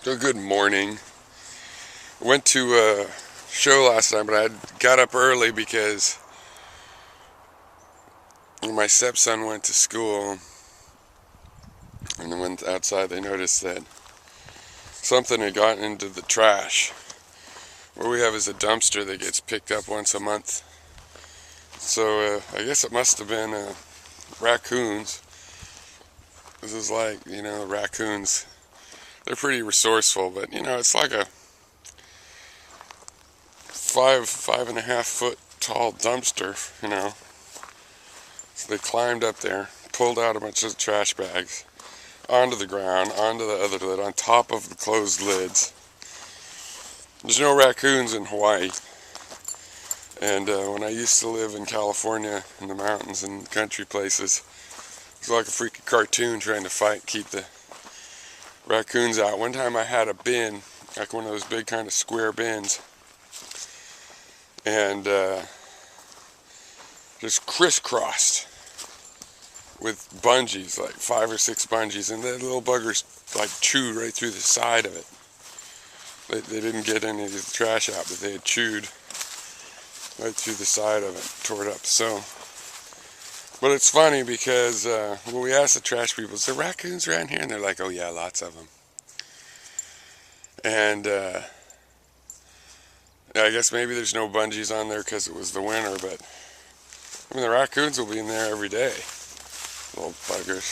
Oh, good morning. Went to a show last night, but I got up early because my stepson went to school, and then went outside. They noticed that something had gotten into the trash. What we have is a dumpster that gets picked up once a month. So I guess it must have been raccoons. This is like, raccoons. They're pretty resourceful, but it's like a 5.5 foot tall dumpster. So they climbed up there, pulled out a bunch of trash bags onto the ground, onto the other lid, on top of the closed lids. There's no raccoons in Hawaii. And when I used to live in California, in the mountains and country places, it was like a freaking cartoon trying to keep the raccoons out. One time I had a bin, like one of those big kind of square bins, and just crisscrossed with bungees, like 5 or 6 bungees, and the little buggers like chewed right through the side of it. They didn't get any of the trash out, but they had chewed right through the side of it, tore it up. So, but it's funny because when we asked the trash people, is there raccoons around here? And they're like, oh yeah, lots of them. And I guess maybe there's no bungees on there because it was the winter, but the raccoons will be in there every day. Little buggers.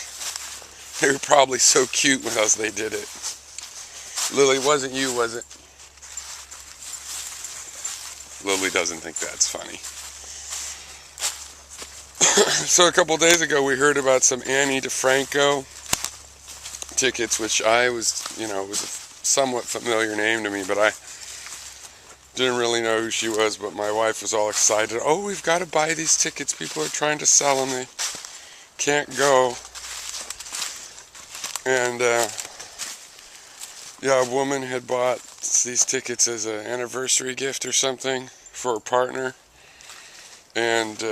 They were probably so cute when they did it. Lily, wasn't you, was it? Lily doesn't think that's funny. So a couple days ago we heard about some DiFranco tickets, which I was, it was a somewhat familiar name to me, but I didn't really know who she was. But my wife was all excited. Oh, we've got to buy these tickets. People are trying to sell them. They can't go. And a woman had bought these tickets as an anniversary gift or something for her partner, and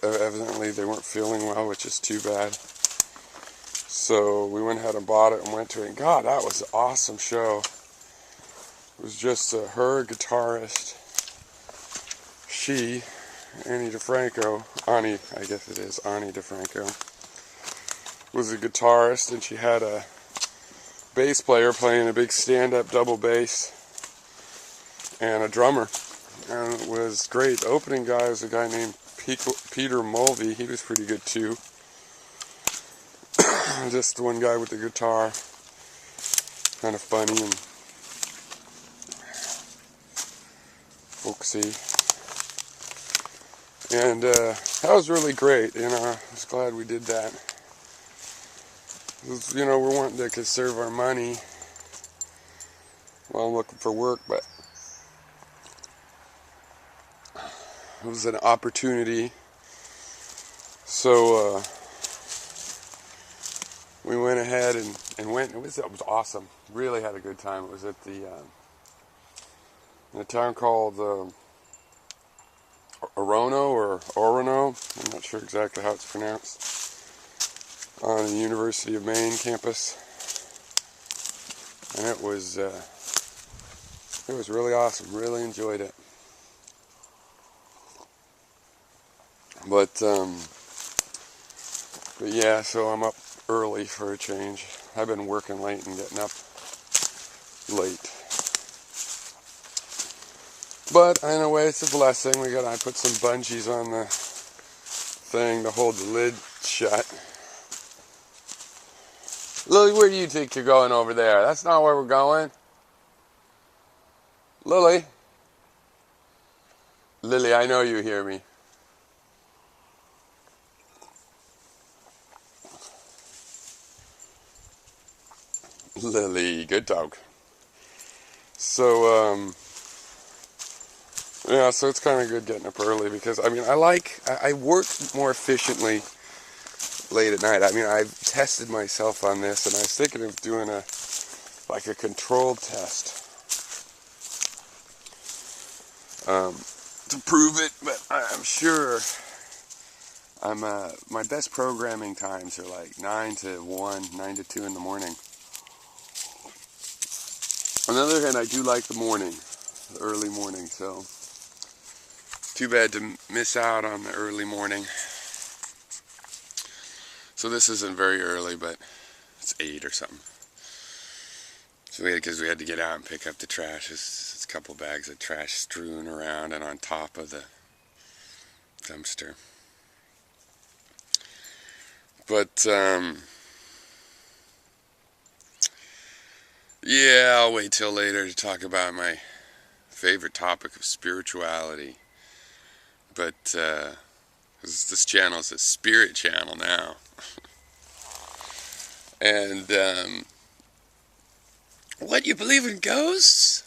evidently they weren't feeling well, which is too bad. So we went ahead and bought it and went to it. And God, that was an awesome show. It was just her, a guitarist, Ani I guess it is, Ani DiFranco, was a guitarist, and she had a bass player playing a big stand-up double bass, and a drummer, and it was great. The opening guy was a guy named Peter Mulvey. He was pretty good too. Just one guy with the guitar, kind of funny and folksy. And that was really great. I was glad we did that. We're wanting to conserve our money while I'm looking for work, but it was an opportunity. So we went ahead and went. It was awesome. Really had a good time. It was at in a town called Orono. I'm not sure exactly how it's pronounced. On the University of Maine campus, and it was really awesome. Really enjoyed it. But yeah, so I'm up early for a change. I've been working late and getting up late. But in a way, it's a blessing. I put some bungees on the thing to hold the lid shut. Lily, where do you think you're going over there? That's not where we're going. Lily, I know you hear me. Lily, good dog. So, yeah, so it's kind of good getting up early because, I work more efficiently late at night. I've tested myself on this, and I was thinking of doing a controlled test to prove it, but I'm sure My best programming times are like 9 to 1, 9 to 2 in the morning. On the other hand, I do like the morning, the early morning, so too bad to miss out on the early morning. So this isn't very early, but it's 8 or something. So because we had to get out and pick up the trash. It's a couple bags of trash strewn around and on top of the dumpster. But yeah, I'll wait till later to talk about my favorite topic of spirituality. But this channel is a spirit channel now. And what, you believe in ghosts?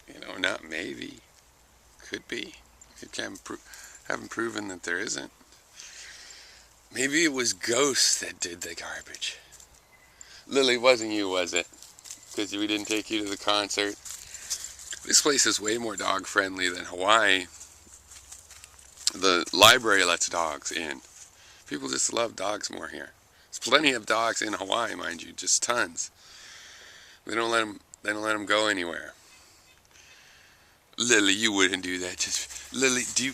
You know, not maybe. Could be. Haven't proven that there isn't. Maybe it was ghosts that did the garbage. Lily, wasn't you, was it? Because we didn't take you to the concert. This place is way more dog friendly than Hawaii. The library lets dogs in. People just love dogs more here. There's plenty of dogs in Hawaii, mind you, just tons. They don't let them go anywhere. Lily, you wouldn't do that. Lily, do you...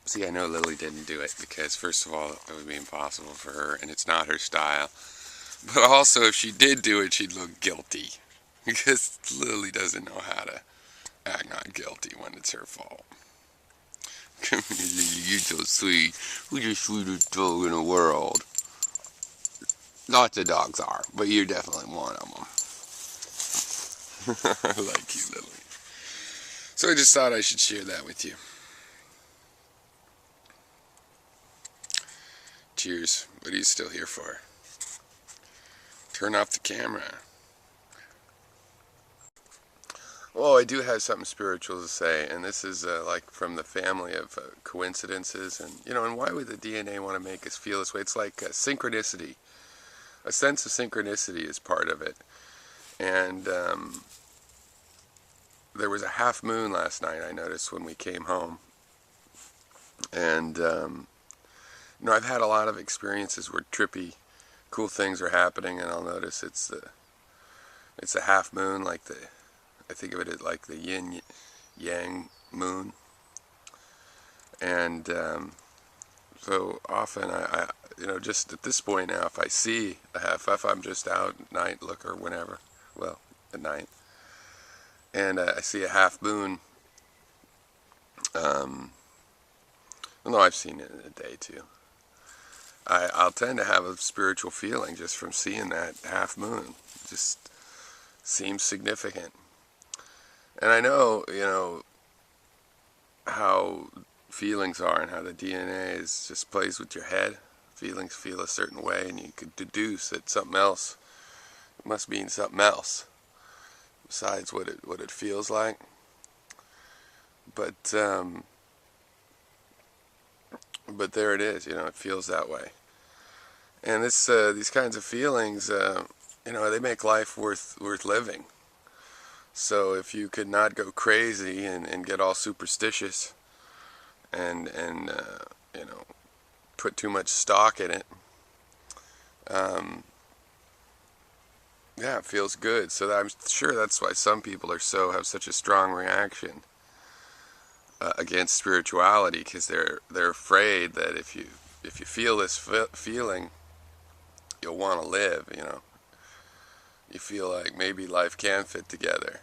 See, I know Lily didn't do it because, first of all, it would be impossible for her, and it's not her style. But also, if she did do it, she'd look guilty. Because Lily doesn't know how to act not guilty when it's her fault. Come here, Lily, you're so sweet. Who's the sweetest dog in the world? Lots of dogs are, but you're definitely one of them. I like you, Lily. So I just thought I should share that with you. Cheers. What are you still here for? Turn off the camera. Well, I do have something spiritual to say, and this is like from the family of coincidences, and and why would the DNA want to make us feel this way? It's like synchronicity. A sense of synchronicity is part of it, and there was a half moon last night, I noticed, when we came home, and I've had a lot of experiences where trippy, cool things are happening, and I'll notice it's a half moon, like I think of it as like the yin yang moon, and so often I just at this point now, if I see a half, if I'm just out at night, or whenever, well, at night, and I see a half moon, no, I've seen it in a day too. I'll tend to have a spiritual feeling just from seeing that half moon. It just seems significant. And I know, how feelings are and how the DNA just plays with your head. Feelings feel a certain way, and you could deduce that something else must mean something else besides what it feels like. But there it is, it feels that way. And these kinds of feelings, they make life worth living. So if you could not go crazy and get all superstitious and put too much stock in it, yeah, it feels good. So I'm sure that's why some people have such a strong reaction against spirituality, because they're afraid that if you feel this feeling, you'll want to live. You feel like maybe life can fit together.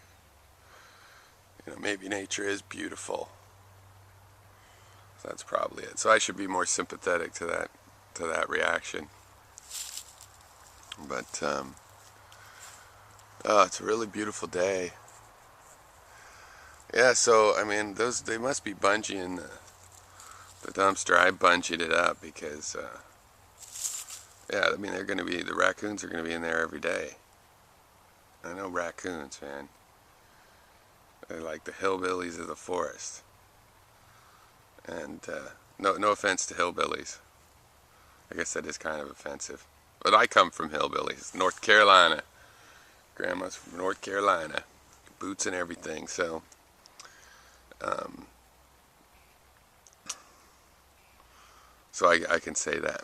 Maybe nature is beautiful. So that's probably it. So I should be more sympathetic to that reaction. But it's a really beautiful day. Yeah, so I mean, they must be bungeeing the dumpster. I bungeed it up because yeah, I mean, the raccoons are gonna be in there every day. I know raccoons, man. They're like the hillbillies of the forest. And no offense to hillbillies. I guess that is kind of offensive. But I come from hillbillies, North Carolina. Grandma's from North Carolina, boots and everything. So, So I can say that.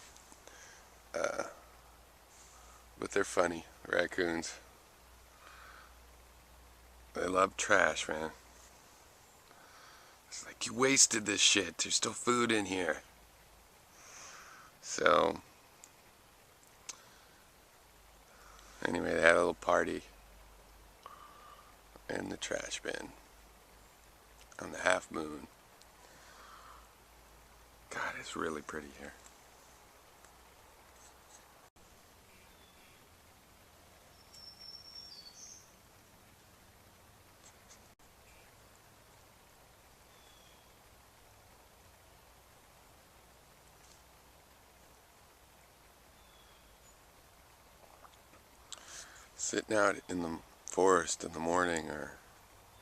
But they're funny, raccoons. They love trash, man. It's like, you wasted this shit. There's still food in here. So, anyway, they had a little party in the trash bin on the half moon. God, it's really pretty here. Sitting out in the forest in the morning, or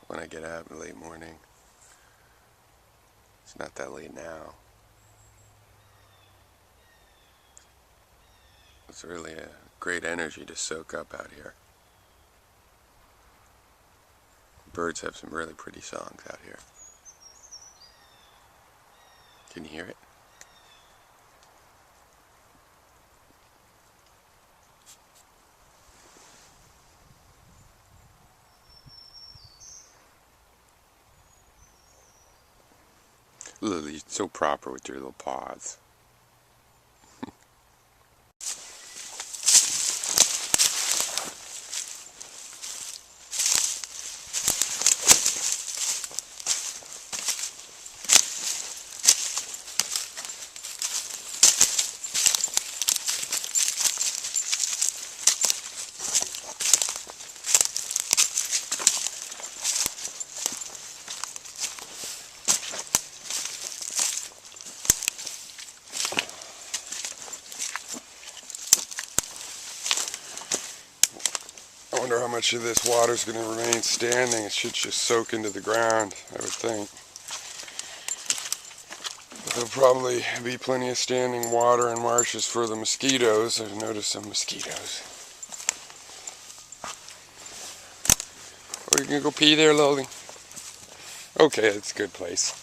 when I get out in the late morning. It's not that late now. It's really a great energy to soak up out here. Birds have some really pretty songs out here. Can you hear it? Lily, you're so proper with your little paws. I wonder how much of this water is going to remain standing. It should just soak into the ground, I would think. But there'll probably be plenty of standing water in marshes for the mosquitoes. I've noticed some mosquitoes. Oh, you can go pee there, Lily? Okay, it's a good place.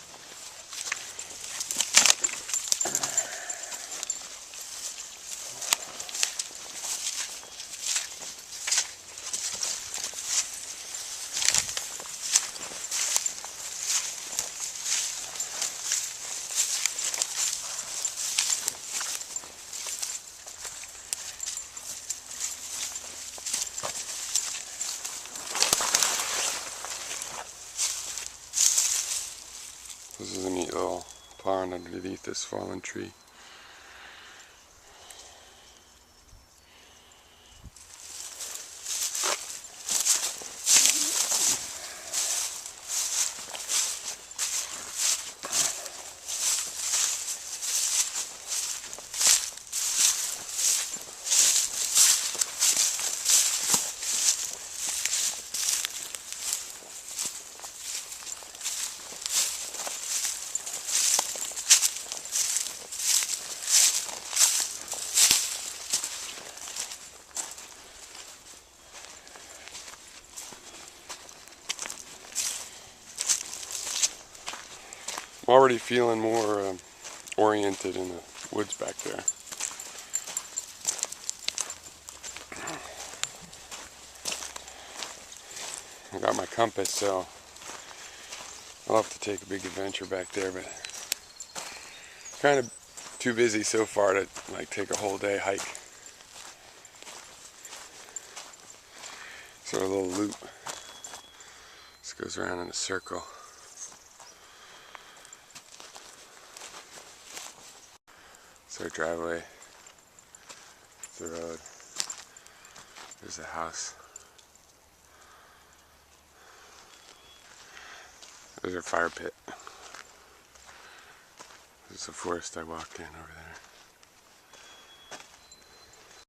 This is a neat little pond underneath this fallen tree. I'm already feeling more oriented in the woods back there. I got my compass, so I'll have to take a big adventure back there, but kind of too busy so far to like take a whole day hike. So a little loop. This goes around in a circle. It's our driveway. The road. There's the house. There's our fire pit. There's the forest I walked in over there.